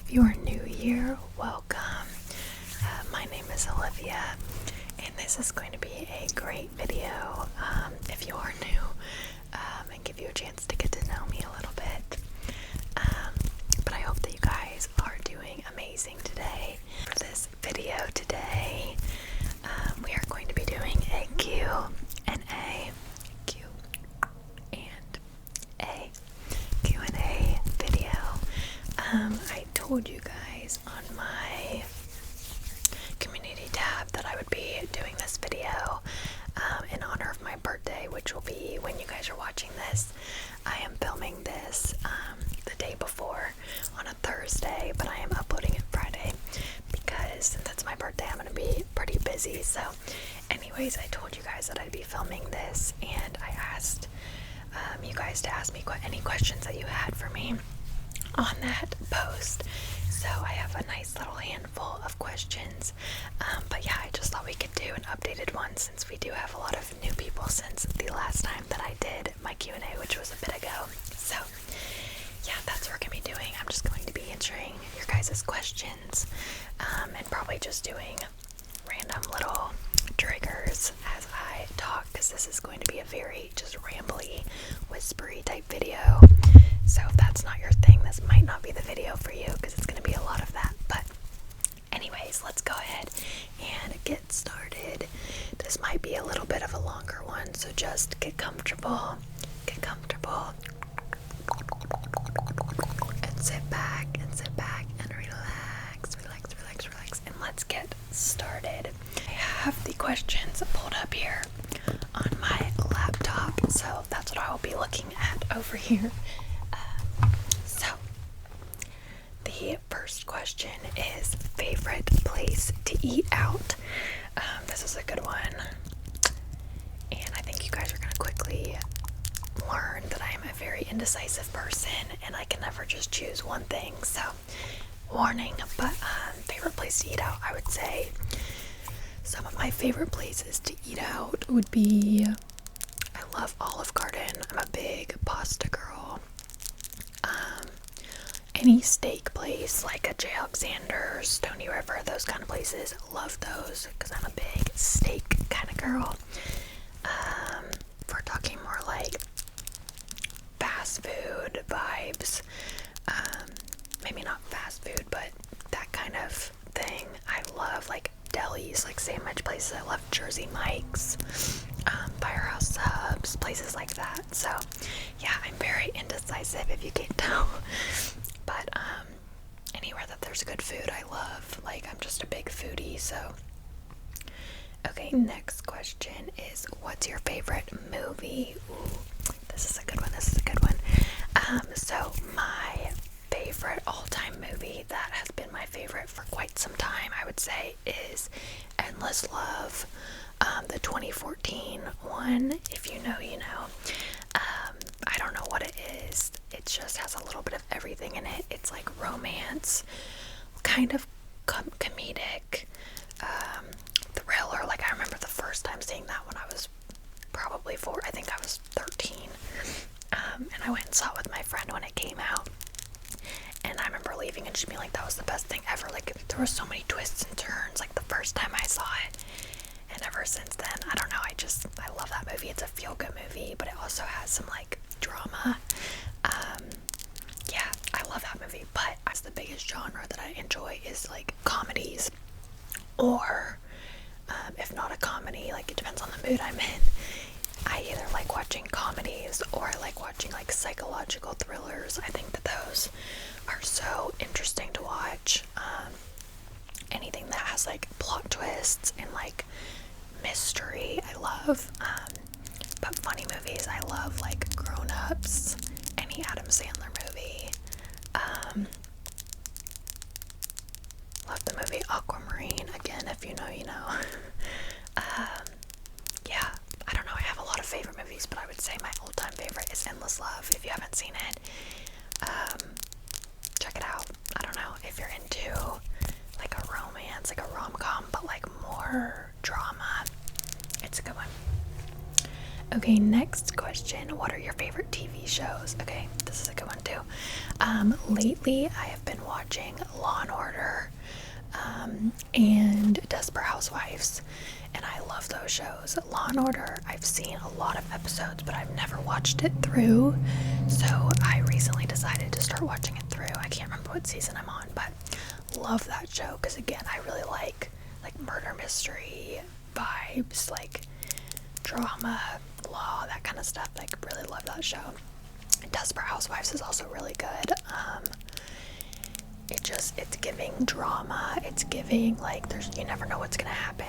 If you are new here, welcome. My name is Olivia, and this is going to be a great video if you are new, and give you a chance to get to know me a little bit. But I hope that you guys are doing amazing today. For this video today, we are going to be doing a Q&A video. I told you guys on my community tab that I would be doing this video in honor of my birthday, which will be when you guys are watching this. I am filming this the day before on a Thursday, but I am uploading it Friday because since it's my birthday, I'm going to be pretty busy. So anyways, I told you guys that I'd be filming this, and I asked you guys to ask me any questions that you had for me on that post. So I have a nice little handful of questions, but yeah, I just thought we could do an updated one since we do have a lot of new people since the last time that I did my Q&A, which was a bit ago. So yeah, that's what we're going to be doing. I'm just going to be answering your guys' questions, and probably just doing random little triggers as I talk, because this is going to be a very just rambly, whispery type video. So if that's not your thing, this might not be the video for you, because it's going to be a lot of that. But anyways, let's go ahead and get started. This might be a little bit of a longer one, so just get comfortable, and sit back and relax, and let's get started. I have the questions pulled up here on my laptop, so that's what I will be looking at over here. So the first question is favorite place to eat out. This is a good one, and I think you guys are going to quickly learn that I am a very indecisive person and I can never just choose one thing, so warning. But favorite place to eat out, I would say some of my favorite places to eat out would be, I love Olive Garden. I'm a big pasta girl. Any steak place like a J. Alexander, Stony River, those kind of places, love those because I'm a big steak kind of girl. If we're talking more like fast food vibes, maybe not fast food, but that kind of thing, I love like delis, like sandwich places. I love Jersey Mike's, Firehouse Subs, places like that. So yeah, I'm very indecisive if you can't tell. But anywhere that there's good food, I love. Like, I'm just a big foodie, so. Okay, next question is, what's your favorite movie? Ooh, this is a good one. So my favorite all-time movie that has been my favorite for quite some time, I would say, is Endless Love, the 2014 one. If you know, you know. I don't know what it is. It just has a little bit of everything in it. It's like romance, kind of comedic, thriller. Like, I remember the first time seeing that when I was probably 4. I think I was 13. And I went and saw it with my friend when it came out. And I remember leaving and just being like, that was the best thing ever. Like, there were so many twists and turns, like, the first time I saw it. And ever since then, I don't know, I love that movie. It's a feel-good movie, but it also has some, like, drama. Yeah, I love that movie. But that's the biggest genre that I enjoy is, like, comedies. Or, if not a comedy, like, it depends on the mood I'm in. I either like watching comedies or I like watching like psychological thrillers. I think that those are so interesting to watch. Anything that has like plot twists and like mystery, I love. But funny movies, I love like Grown Ups, any Adam Sandler movie. Love the movie Aquamarine. Again, if you know, you know. Yeah, I don't know, I have a lot of favorite movies, but I would say my all-time favorite is Endless Love. If you haven't seen it, check it out. I don't know if you're into like a romance, like a rom-com, but like more drama. It's a good one. Okay, next question. What are your favorite TV shows? Okay, this is a good one too. Lately I have been watching watching Law and Order and Desperate Housewives, and I love those shows. Law and Order, I've seen a lot of episodes, but I've never watched it through, so I recently decided to start watching it through. I can't remember what season I'm on, but love that show because, again, I really like murder mystery vibes, like drama, law, that kind of stuff. Like, really love that show. Desperate Housewives is also really good. It's giving drama, it's giving, like, you never know what's gonna happen.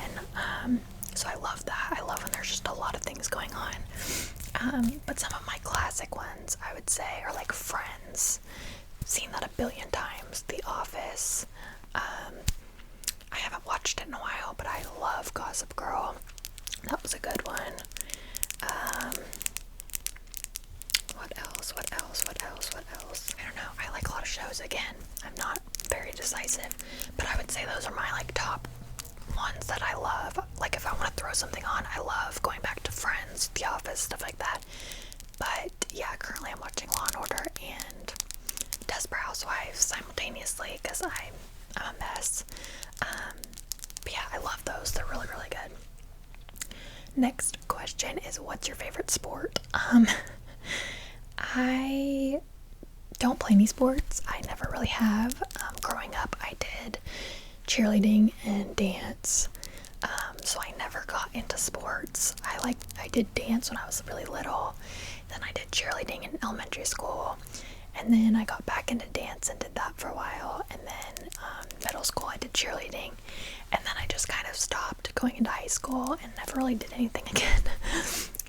So I love that. I love when there's just a lot of things going on. But some of my classic ones, I would say, are like Friends. Seen that a billion times. The Office. I haven't watched it in a while, but I love Gossip Girl. That was a good one. What else? I don't know. I like a lot of shows. Again, I'm not very decisive, but I would say those are my, like, top ones that I love. Like, if I want to throw something on, I love going back to Friends, The Office, stuff like that. But yeah, currently I'm watching Law and Order and Desperate Housewives simultaneously because I'm a mess. But yeah, I love those. They're really, really good. Next question is, what's your favorite sport? I don't play any sports. I never really have. Growing up, I did cheerleading and dance, so I never got into sports. I did dance when I was really little, then I did cheerleading in elementary school, and then I got back into dance and did that for a while, and then middle school I did cheerleading, and then I just kind of stopped going into high school and never really did anything again.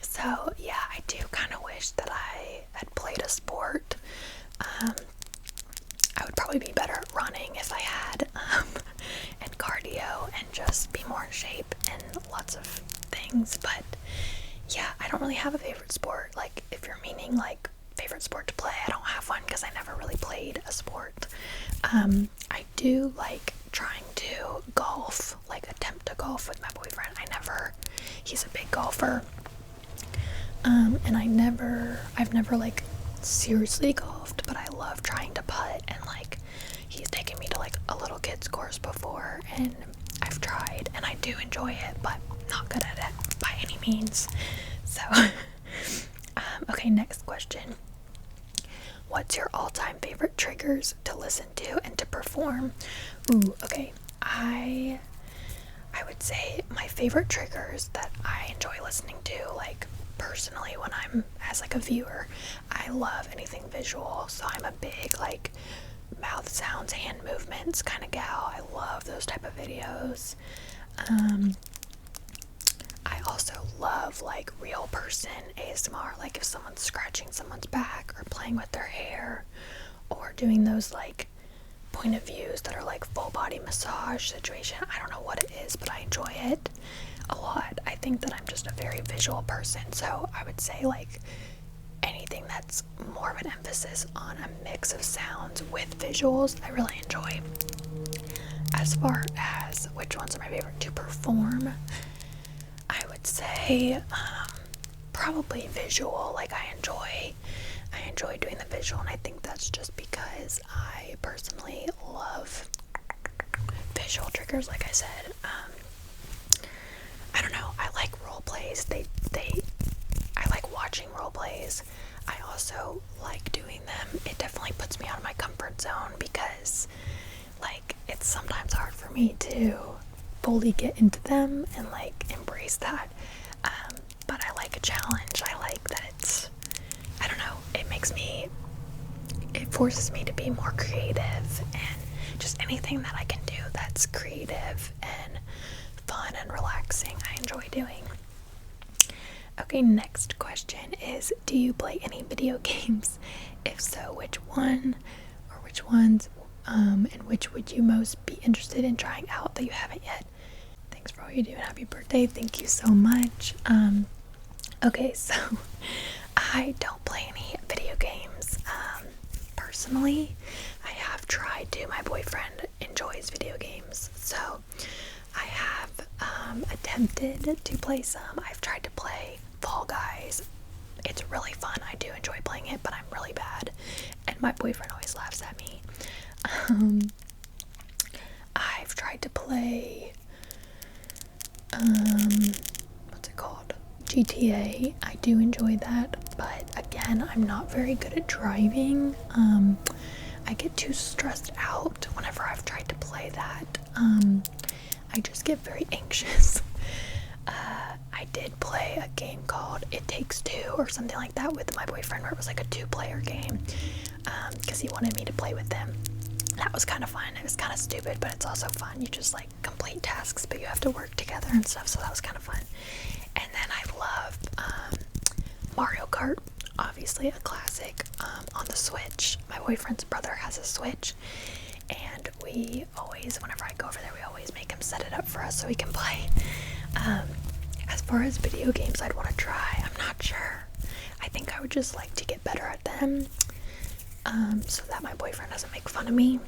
So yeah, I do kind of wish that I had played a sport. I would probably be better at running if I had, and cardio, and just be more in shape and lots of things. But yeah, I don't really have a favorite sport. Like, if you're meaning like favorite sport to play, I don't have one because I never really played a sport. I do like trying to golf, like attempt to golf with my boyfriend. He's a big golfer. And I've never like seriously golfed, but I love trying to putt, and like he's taken me to like a little kids course before, and I've tried and I do enjoy it, but not good at it by any means. So okay, next question. What's your all-time favorite triggers to listen to and to perform? Ooh, okay. I would say my favorite triggers that I enjoy listening to, like personally when I'm as like a viewer, I love anything visual. So I'm a big like mouth sounds, hand movements kind of gal. I love those type of videos. I also love like real person ASMR, like if someone's scratching someone's back or playing with their hair or doing those like point of views that are like full body massage situation. I don't know what it is, but I enjoy it a lot. I think that I'm just a very visual person, so I would say like anything that's more of an emphasis on a mix of sounds with visuals, I really enjoy. As far as which ones are my favorite to perform, I would say probably visual. Like I enjoy doing the visual, and I think that's just because I personally love visual triggers. Like I said, I don't know, I like role plays. I like watching role plays. I also like doing them. It definitely puts me out of my comfort zone because like it's sometimes hard for me to fully get into them and like embrace that, but I like a challenge. I like that I don't know, it forces me to be more creative, and just anything that I can do that's creative and fun and relaxing, I enjoy doing. Okay, next question is, do you play any video games? If so, which one or which ones, and which would you most be interested in trying out that you haven't yet? Thanks for all you do and happy birthday. Thank you so much. Okay, so I don't play any video games. Personally, I have tried to. My boyfriend enjoys video games, so I have attempted to play some. I've tried to play Fall Guys. It's really fun. I do enjoy playing it, but I'm really bad, and my boyfriend always laughs at me. I've tried to play, what's it called? GTA. I do enjoy that, but again, I'm not very good at driving. I get too stressed out whenever I've tried to play that. I just get very anxious. I did play a game called It Takes Two or something like that with my boyfriend, where it was like a 2-player game, because he wanted me to play with him. That was kind of fun. It was kind of stupid, but it's also fun. You just like complete tasks, but you have to work together and stuff, so that was kind of fun. And then I love Mario Kart, obviously a classic, on the Switch. My boyfriend's brother has a Switch, and we always, whenever I go over there, we always make him set it up for us so we can play. As far as video games I'd want to try, I'm not sure. I think I would just like to get better at them, so that my boyfriend doesn't make fun of me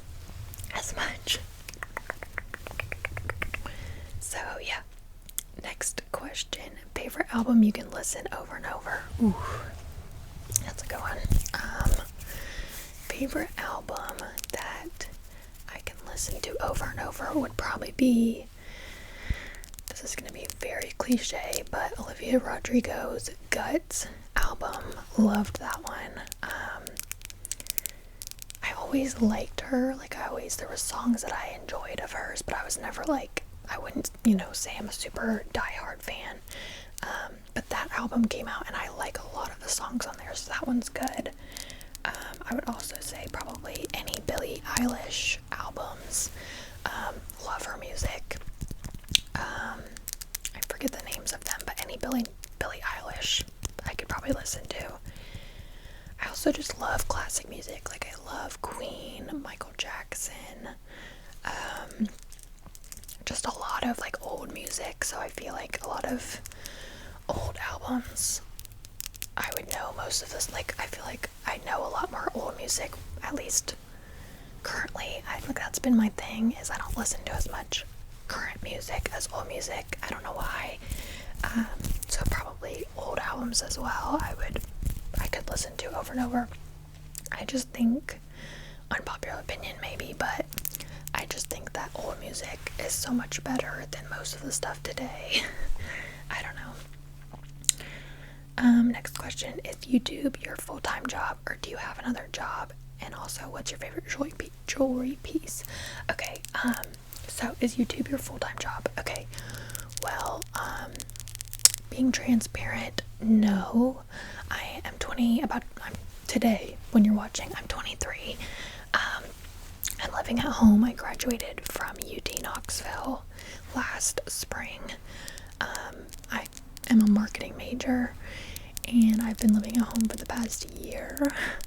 as much. So yeah. Next question. Favorite album you can listen over and over? Ooh, that's a good one. Favorite album that I can listen to over and over would probably be, this is going to be very cliche, but Olivia Rodrigo's Guts album. Loved that one. I always liked her. There were songs that I enjoyed of hers, but I was never like, I wouldn't, say I'm a super diehard fan. But that album came out and I like a lot of the songs on there, so that one's good. I would also say probably any Billie Eilish albums. Love her music. I forget the names of them, but any Billie Eilish I could probably listen to. I also just love classic music. Like, I love Queen, Michael Jackson, just a lot of like old music. So I feel like a lot of old albums I would know most of this. Like, I feel like I know a lot more old music, at least currently. I think that's been my thing, is I don't listen to as much current music as old music. I don't know why. So probably old albums as well I could listen to over and over. I just think, unpopular opinion maybe, but I just think that old music is so much better than most of the stuff today. I don't know. Next question. Is YouTube your full-time job, or do you have another job? And also, what's your favorite jewelry piece? Okay, so is YouTube your full-time job? Okay, well, being transparent, no. I am today, when you're watching, I'm 23, and living at home. I graduated from UT Knoxville last spring. I am a marketing major, and I've been living at home for the past year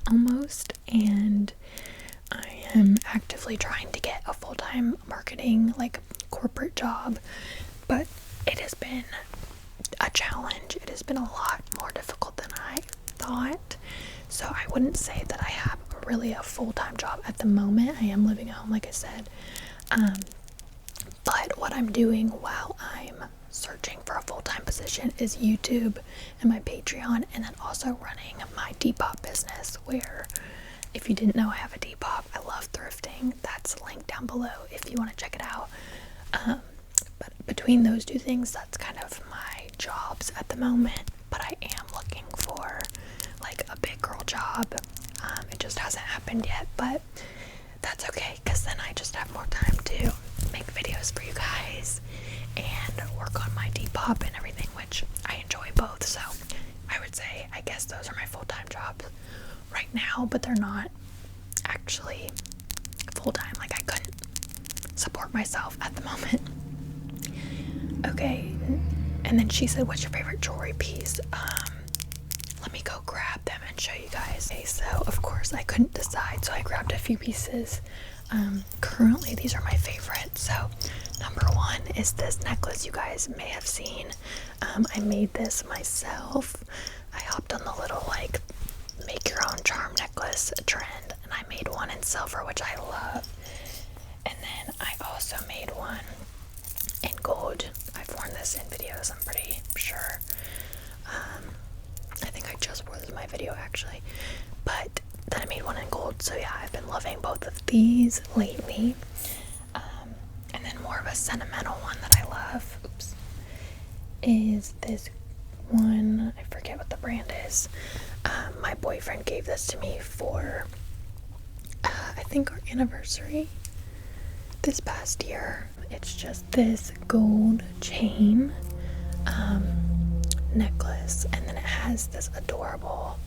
almost, and I am actively trying to get a full-time marketing, like, corporate job, but it has been a challenge. It has been a lot more difficult than I thought, so I wouldn't say that I have really a full-time job at the moment. I am living at home, like I said, but what I'm doing while I'm searching for a full-time position is YouTube and my Patreon, and then also running my Depop business, where, if you didn't know, I have a Depop. I love thrifting. That's linked down below if you want to check it out. But between those two things, that's kind of my jobs at the moment. But I am looking for like a big girl job. It just hasn't happened yet, but that's okay, because then I just have more time to make videos for you guys and work on my Depop and everything, which I enjoy both. So I would say, I guess those are my full-time jobs right now, but they're not actually full-time. Like, I couldn't support myself at the moment. Okay, and then she said, what's your favorite jewelry piece? Let me go grab them and show you guys. Okay, so of course I couldn't decide, so I grabbed a few pieces. Currently these are my favorites. So number one is this necklace you guys may have seen. I made this myself. I hopped on the little like make your own charm necklace trend, and I made one in silver, which I love. And then I also made one in gold. I've worn this in videos, I'm pretty sure. I think I just wore this in my video actually, but then I made one in gold. So yeah, I've been loving both of these lately. And then more of a sentimental one that I love, is this one. I forget what the brand is. My boyfriend gave this to me for, I think, our anniversary this past year. It's just this gold chain necklace, and then it has this adorable,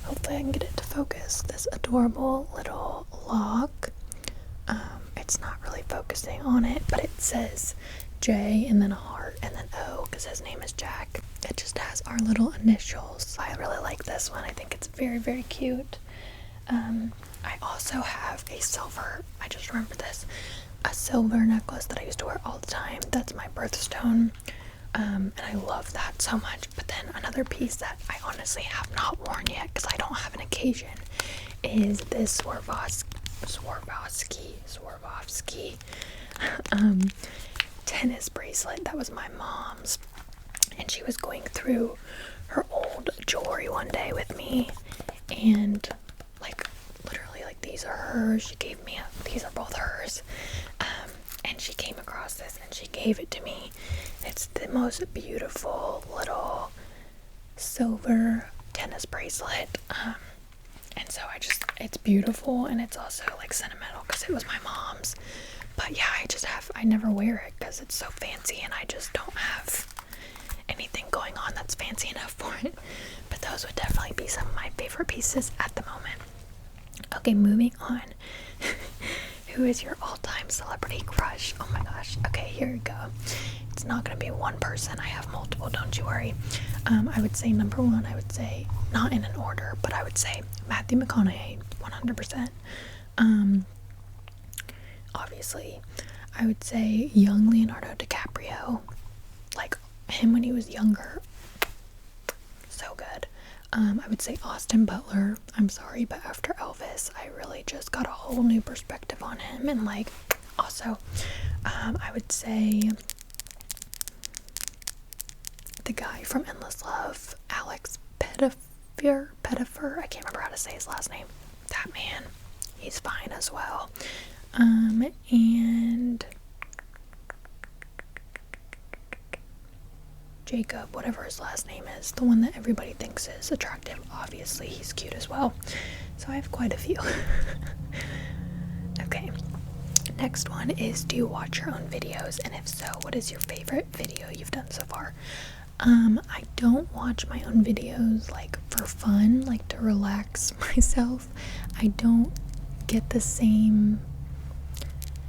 hopefully I can get it to focus, this adorable little lock. It's not really focusing on it, but it says J and then a heart and then O because his name is Jack. It just has our little initials. I really like this one. I think it's very, very cute. I also have a silver, I just remembered this, a silver necklace that I used to wear all the time. That's my birthstone. And I love that so much. But then another piece that I honestly have not worn yet because I don't have an occasion is this Swarovski tennis bracelet that was my mom's, and she was going through her old jewelry one day with me, and like literally, like, these are hers. She gave me these are both hers, and she came across this and she gave it to me. It's the most beautiful little silver tennis bracelet, and so it's beautiful, and it's also like sentimental because it was my mom's. But yeah, I never wear it because it's so fancy, and I just don't have anything going on that's fancy enough for it. But those would definitely be some of my favorite pieces at the moment. Okay, moving on. Who is your all-time celebrity crush? Oh my gosh. Okay, here we go. It's not going to be one person. I have multiple, don't you worry. I would say number one, I would say, not in an order, but I would say Matthew McConaughey, 100%. Obviously, I would say young Leonardo DiCaprio, like him when he was younger, so good. I would say Austin Butler. I'm sorry, but after Elvis, I really just got a whole new perspective on him, and like, also, I would say the guy from Endless Love, Alex Pettyfer, I can't remember how to say his last name. That man, he's fine as well. And Jacob, whatever his last name is, the one that everybody thinks is attractive, obviously he's cute as well. So I have quite a few. Okay, next one is, do you watch your own videos, and if so, what is your favorite video you've done so far? I don't watch my own videos like for fun, like to relax myself. I don't get the same,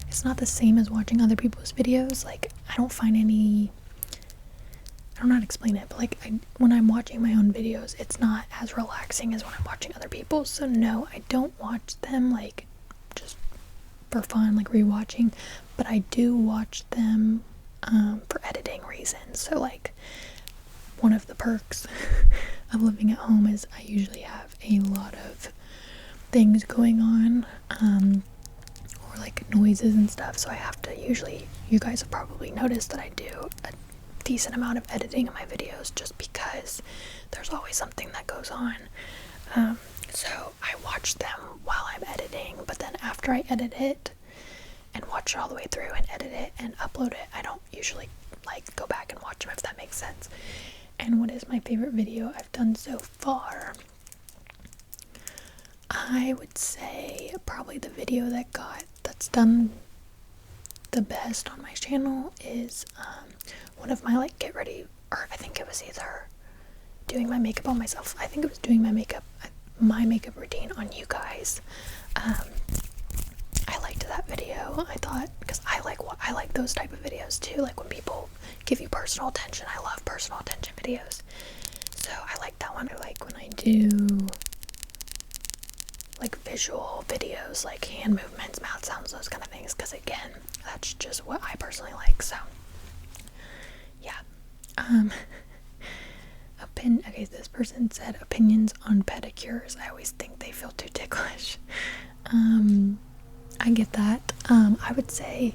it's not the same as watching other people's videos. Like, I don't find any, I don't know how to explain it, but like, when I'm watching my own videos, it's not as relaxing as when I'm watching other people's. So no, I don't watch them like just for fun, like rewatching, but I do watch them for editing reasons. So like, one of the perks of living at home is I usually have a lot of things going on, or like noises and stuff, so I have to usually, you guys have probably noticed that I do a decent amount of editing in my videos just because there's always something that goes on. So I watch them while I'm editing, but then after I edit it and watch it all the way through and edit it and upload it, I don't usually like go back and watch them, if that makes sense. And what is my favorite video I've done so far? I would say probably the video that's done the best on my channel is one of my like get ready, or I think it was either doing my makeup on myself. I think it was doing my makeup routine on you guys. I liked that video. I thought, because I like those type of videos too, like when people give you personal attention. I love personal attention videos, so I like that one. I like when I do like visual videos, like hand movements, mouth sounds, those kind of things, because again, that's just what I personally like. So yeah. Okay, this person said opinions on pedicures. I always think they feel too ticklish. I get that. I would say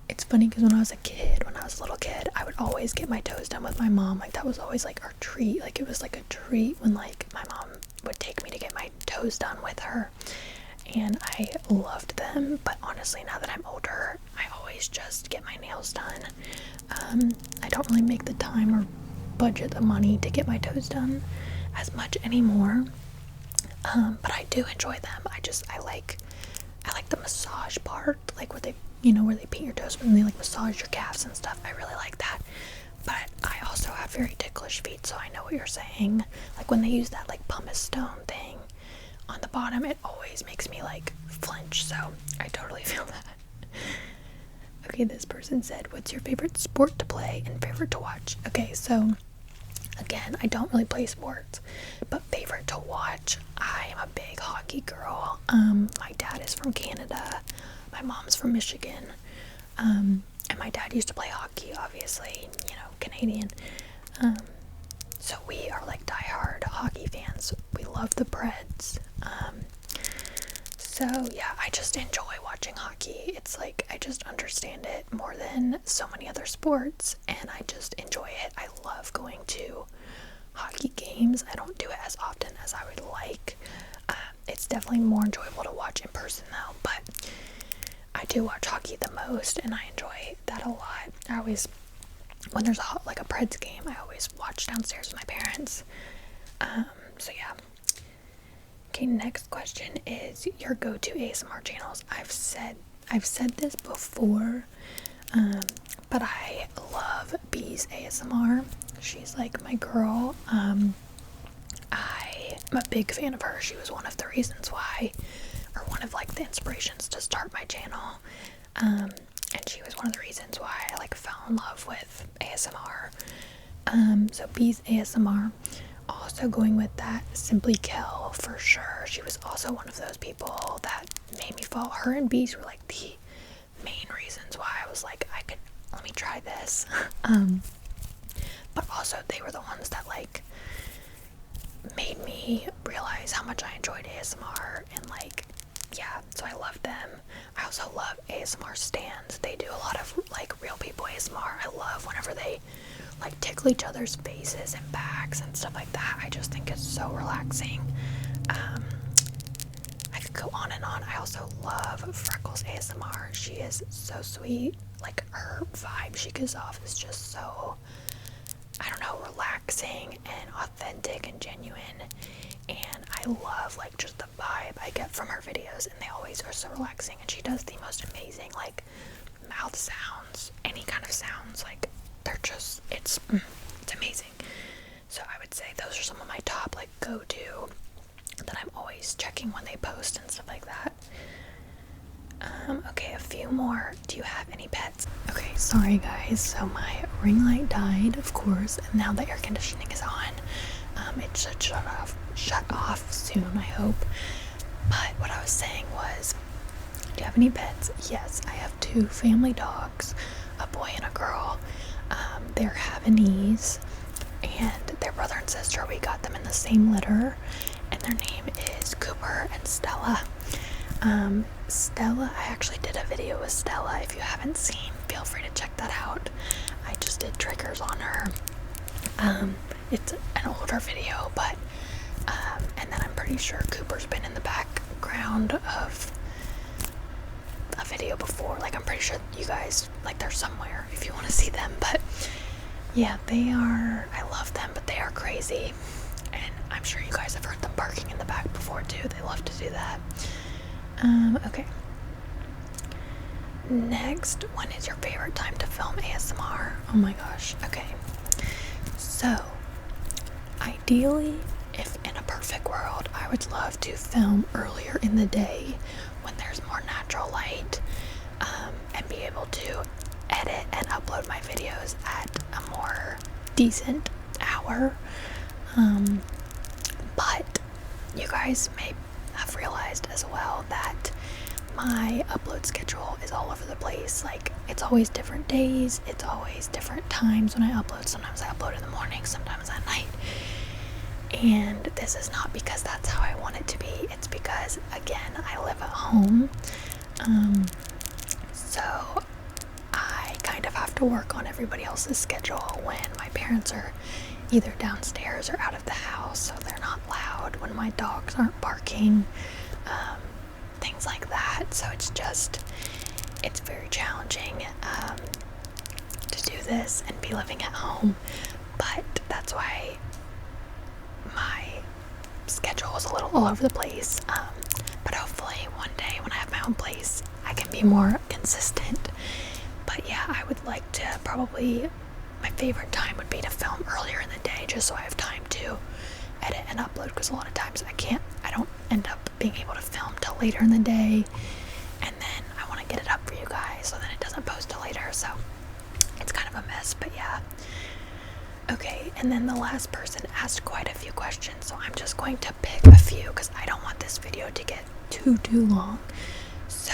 it's funny because when I was a little kid, I would always get my toes done with my mom. Like, that was always like our treat. Like, it was like a treat when like my mom would take me to get my toes done with her, and I loved them. But honestly, now that I'm older, I always just get my nails done. I don't really make the time or budget the money to get my toes done as much anymore, but I do enjoy them. I like the massage part, like where they, where they paint your toes and they like massage your calves and stuff. I really like that. But I also have very ticklish feet, so I know what you're saying. Like when they use that like pumice stone thing on the bottom, it always makes me like flinch, so I totally feel that. Okay, this person said, what's your favorite sport to play and favorite to watch? Okay, so again, I don't really play sports, but favorite to watch, I am a big hockey girl. My dad is from Canada, my mom's from Michigan, and my dad used to play hockey, obviously, Canadian. So we are like diehard hockey fans. We love the Preds. So yeah, I just enjoy watching hockey. It's like I just understand it more than so many other sports, and I just enjoy it. I love going to hockey games. I don't do it as often as I would like. It's definitely more enjoyable to watch in person though, but I do watch hockey the most, and I enjoy that a lot. I always, when there's a Preds game, I always watch downstairs with my parents. So yeah. Okay, next question is your go-to ASMR channels. I've said this before, but I love Bee's ASMR. She's like my girl. I'm a big fan of her. She was one of the reasons why, or one of like the inspirations to start my channel. And she was one of the reasons why I like fell in love with ASMR. So Bee's ASMR. Also going with that, Simply Kel for sure. She was also one of those people that made me fall. Her and Bees were like the main reasons why I was like, let me try this. But also they were the ones that like made me realize how much I enjoyed ASMR, and like, yeah, so I love them. I also love ASMR stands. They do a lot of like real people ASMR. I love whenever they like tickle each other's faces and backs and stuff like that. I just think it's so relaxing. I could go on and on. I also love Freckles ASMR. She is so sweet. Like her vibe she gives off is just so, I don't know, relaxing and authentic and genuine. And I love like just the vibe I get from her videos, and they always are so relaxing. And she does the most amazing like mouth sounds, any kind of sounds, like they're just, it's amazing. So I would say those are some of my top like go-to that I'm always checking when they post and stuff like that. Okay, a few more. Do you have any pets? Okay, sorry guys, so my ring light died, of course, and now the air conditioning is on. It should shut off soon, I hope. But what I was saying was, do you have any pets? Yes, I have 2 family dogs, a boy and a girl. They're Havanese, and their brother and sister, we got them in the same litter, and their name is Cooper and Stella. Stella, I actually did a video with Stella. If you haven't seen, feel free to check that out. I just did triggers on her. It's an older video, but and then I'm pretty sure Cooper's been in the background of a video before. Like, I'm pretty sure you guys, like, they're somewhere if you want to see them. But yeah, I love them, but they are crazy, and I'm sure you guys have heard them barking in the back before too. They love to do that. Okay. Next, when is your favorite time to film ASMR? Oh my gosh. Okay. So, ideally, if in a perfect world, I would love to film earlier in the day when there's more natural light, and be able to edit and upload my videos at a more decent hour. But you guys may have realized as well that my upload schedule is all over the place. Like, it's always different days, it's always different times when I upload. Sometimes I upload in the morning, sometimes at night. And this is not because that's how I want it to be. It's because, again, I live at home. So I kind of have to work on everybody else's schedule when my parents are either downstairs or out of the house so they're not loud when my dogs aren't barking, things like that. So it's very challenging to do this and be living at home, but that's why my schedule is a little all over the place. But hopefully one day when I have my own place I can be more consistent. But yeah, I would like to probably, my favorite time would be to film earlier in the day just so I have time to edit and upload, because a lot of times I don't end up being able to film till later in the day, and then I want to get it up for you guys so then it doesn't post till later, so it's kind of a mess. But yeah, okay. And then the last person asked quite a few questions, so I'm just going to pick a few because I don't want this video to get too long. So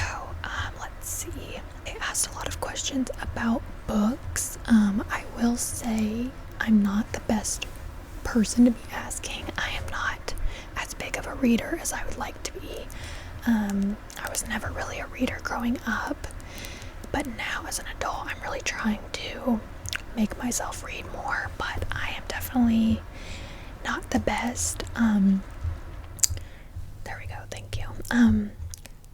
let's see, they asked a lot of questions about books. I will say I'm not the best person to be asking. I am not as big of a reader as I would like to be. I was never really a reader growing up, but now as an adult I'm really trying to make myself read more, but I am definitely not the best. There we go, thank you.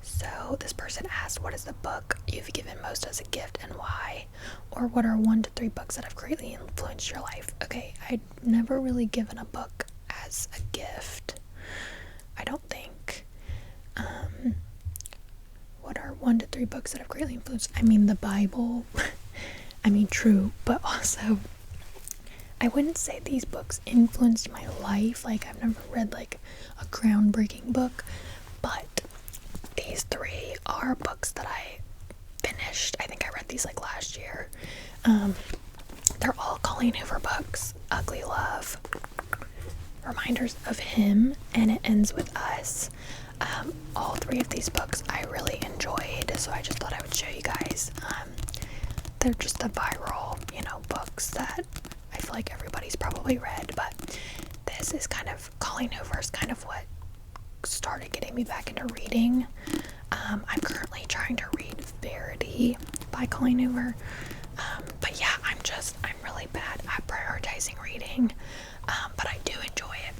So this person asked, what is the book you've given most as a gift and why? Or what are 1 to 3 books that have greatly influenced your life? Okay, I'd never really given a book as a gift, I don't think. What are 1 to 3 books that have greatly influenced? I mean, the Bible. I mean, true, but also I wouldn't say these books influenced my life. Like, I've never read like a groundbreaking book, but these 3 are books that I finished. I think I read these like last year. They're all Colleen Hoover books. Ugly Love, Reminders of Him, and It Ends with Us. All 3 of these books I really enjoyed, so I just thought I would show you guys. They're just the viral, books that I feel like everybody's probably read, but this is kind of, Colleen Hoover's kind of what started getting me back into reading. I'm currently trying to read Verity by Colleen Hoover, but yeah, I'm really bad at prioritizing reading, but I do enjoy it.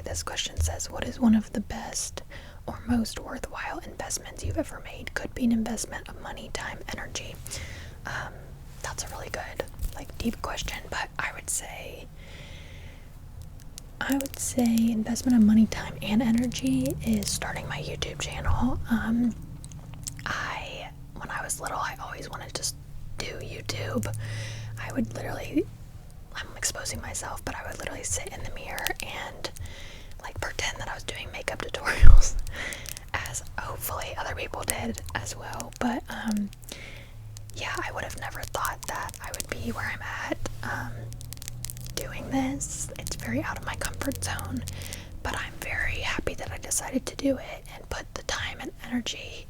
This question says, what is one of the best or most worthwhile investments you've ever made? Could be an investment of money, time, energy. That's a really good, deep question, but I would say investment of money, time, and energy is starting my YouTube channel. When I was little, I always wanted to just do YouTube. I would literally, I'm exposing myself, but I would literally sit in the mirror and pretend that I was doing makeup tutorials, as hopefully other people did as well. But yeah, I would have never thought that I would be where I'm at doing this. It's very out of my comfort zone, but I'm very happy that I decided to do it and put the time and energy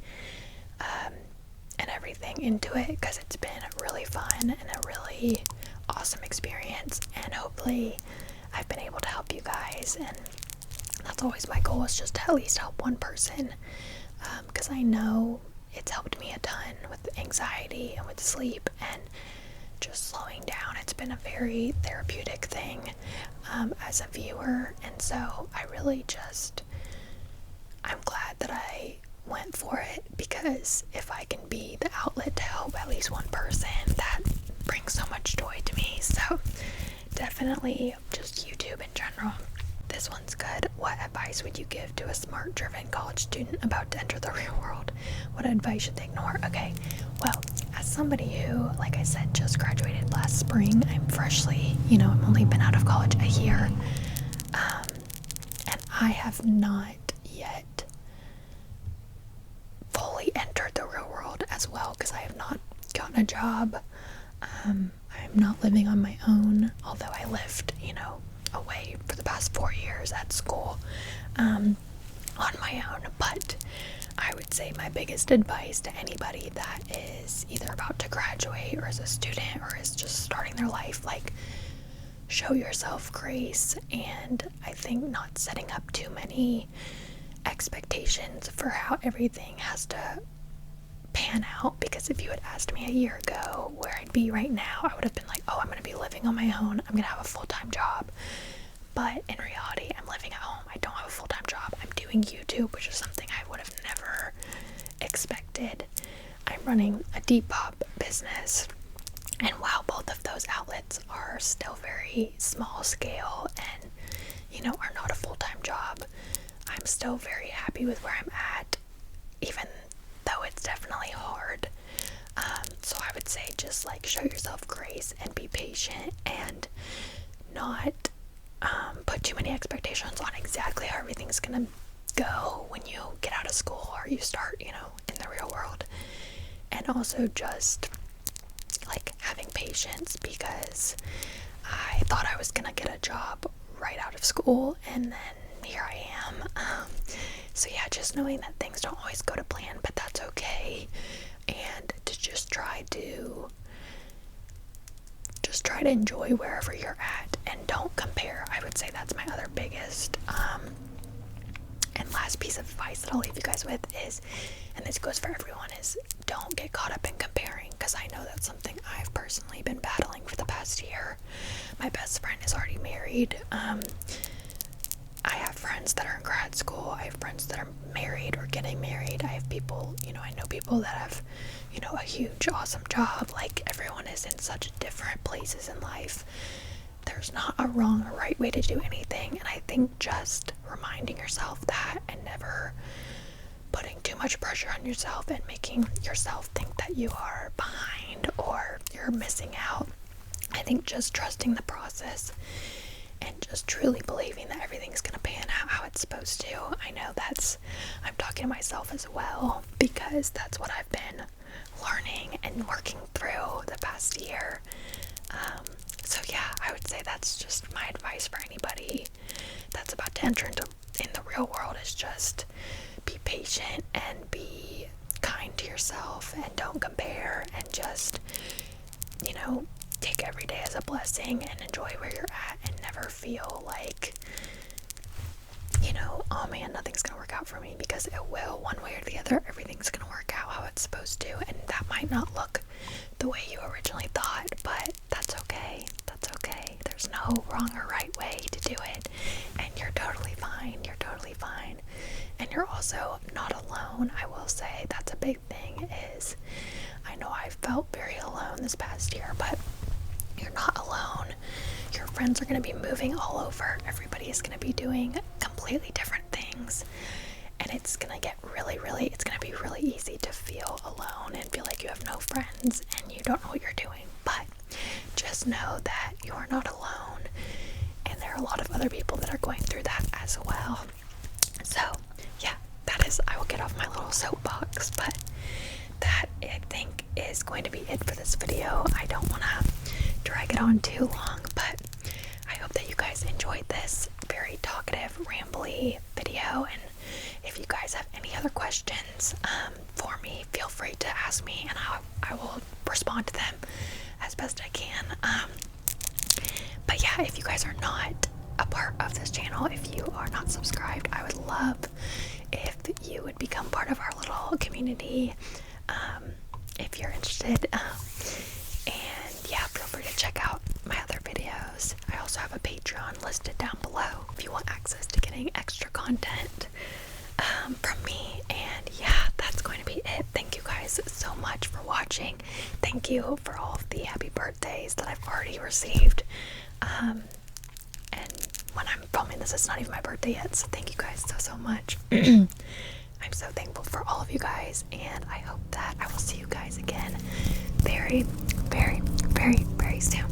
and everything into it, because it's been really fun and a really awesome experience, and hopefully I've been able to help you guys, and that's always my goal, is just to at least help one person, because I know it's helped me a ton with anxiety and with sleep and just slowing down. It's been a very therapeutic thing as a viewer, and so I'm glad that I went for it, because if I can be the outlet to help at least one person, that brings so much joy to me. So definitely just YouTube in general. This one's good. What advice would you give to a smart, driven college student about to enter the real world? What advice should they ignore? Okay, well, as somebody who, like I said, just graduated last spring, I'm freshly, I've only been out of college a year, and I have not yet fully entered the real world as well, because I have not gotten a job. I'm not living on my own, although I lived, away for the past 4 years at school on my own. But I would say my biggest advice to anybody that is either about to graduate or is a student or is just starting their life, show yourself grace, and I think not setting up too many expectations for how everything has to pan pan out, because if you had asked me a year ago where I'd be right now, I would have been like, oh, I'm going to be living on my own, I'm going to have a full-time job. But in reality, I'm living at home, I don't have a full-time job, I'm doing YouTube, which is something I would have never expected. I'm running a Depop business, and while both of those outlets are still very small scale and, you know, are not a full-time job, I'm still very happy with where I'm at, even though it's definitely hard. So I would say just like show yourself grace and be patient, and not put too many expectations on exactly how everything's gonna go when you get out of school or you start, you know, in the real world. And also just like having patience, because I thought I was gonna get a job right out of school, and then here I am. So yeah, just knowing that things don't always go to plan, but that's okay, and to just try to enjoy wherever you're at and don't compare. I would say that's my other biggest and last piece of advice that I'll leave you guys with is, and this goes for everyone, is don't get caught up in comparing, because I know that's something I've personally been battling for the past year. My best friend is already married. I have friends that are in grad school. I have friends that are married or getting married. I have people, you know, I know people that have, you know, a huge, awesome job. Like, everyone is in such different places in life. There's not a wrong or right way to do anything. And I think just reminding yourself that, and never putting too much pressure on yourself and making yourself think that you are behind or you're missing out. I think just trusting the process and just truly believing that everything's gonna pan out how it's supposed to. I know I'm talking to myself as well, because that's what I've been learning and working through the past year. So yeah, I would say that's just my advice for anybody that's about to enter in the real world, is just be patient and be kind to yourself, and don't compare, and just, you know, take every day as a blessing and enjoy where you're at, and never feel like, you know, oh man, nothing's gonna work out for me, because it will, one way or the other. Everything's gonna work out how it's supposed to, and that might not look the way you originally thought, but that's okay. That's okay. There's no wrong or right way to do it, and you're totally fine. You're totally fine. And you're also not alone. I will say that's a big thing, is I know I've felt very alone this past year, but you're not alone. Your friends are going to be moving all over. Everybody is going to be doing completely different things, and it's going to get it's going to be really easy to feel alone and feel like you have no friends and you don't know what you're doing. But just know that you are not alone, and there are a lot of other people that are going through that as well. So yeah, I will get off my little soapbox, but that, I think, is going to be it for this video. I don't want to drag it on too long, but I hope that you guys enjoyed this very talkative, rambly video. And if you guys have any other questions for me, feel free to ask me, and I will respond to them as best I can. But yeah, if you guys are not a part of this channel, if you are not subscribed, I would love if you would become part of our little community, if you're interested. And yeah, feel free to check out my other videos. I also have a Patreon listed down below if you want access to getting extra content from me. And yeah, that's going to be it. Thank you guys so much for watching. Thank you for all of the happy birthdays that I've already received. And when I'm filming this, it's not even my birthday yet, so thank you guys so much. I'm so thankful for all of you guys, and I hope that I will see you guys again very, very, very, very soon.